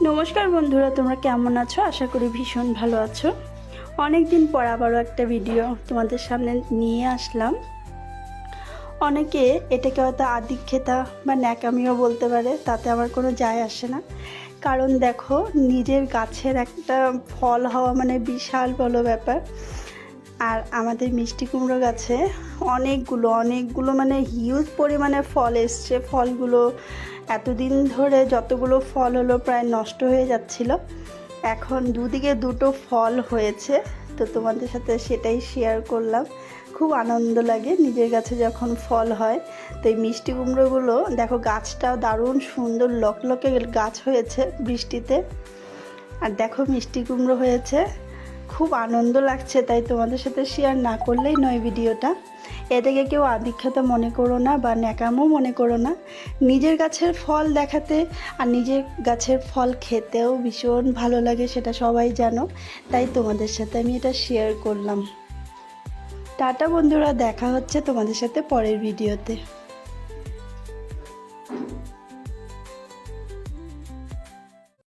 নমস্কার বন্ধুরা, তোমরা কেমন আছো? আশা করি ভীষণ ভালো আছো। অনেক দিন পর আবারও একটা ভিডিও তোমাদের সামনে নিয়ে আসলাম। অনেকে এটাকে হয়তো আদিক্ষেতা বা ন্যাকামিও বলতে পারে, তাতে আমার কোনো যায় আসে না। কারণ দেখো, নিজের গাছের একটা ফল হওয়া মানে বিশাল বড় ব্যাপার। আর আমাদের মিষ্টি কুমড়ো গাছে অনেকগুলো মানে হিউজ পরিমাণে ফল এসছে। ফলগুলো এতদিন ধরে যতগুলো ফল হলো প্রায় নষ্ট হয়ে যাচ্ছিল, এখন দুদিকে দুটো ফল হয়েছে। তো তোমাদের সাথে সেটাই শেয়ার করলাম। খুব আনন্দ লাগে নিজের গাছে যখন ফল হয়। তো এই মিষ্টি কুমড়োগুলো দেখো, গাছটাও দারুণ সুন্দর লকলকে গাছ হয়েছে বৃষ্টিতে। আর দেখো মিষ্টি কুমড়ো হয়েছে, খুব আনন্দ লাগছে। তাই তোমাদের সাথে শেয়ার না করলেই নয় ভিডিওটা। এটাকে কেউ আদিক্ষেতা মনে করো না বা ন্যাকামও মনে করো না। নিজের গাছের ফল দেখাতে আর নিজের গাছের ফল খেতেও ভীষণ ভালো লাগে, সেটা সবাই জানো। তাই তোমাদের সাথে আমি এটা শেয়ার করলাম। টাটা বন্ধুরা, দেখা হচ্ছে তোমাদের সাথে পরের ভিডিওতে।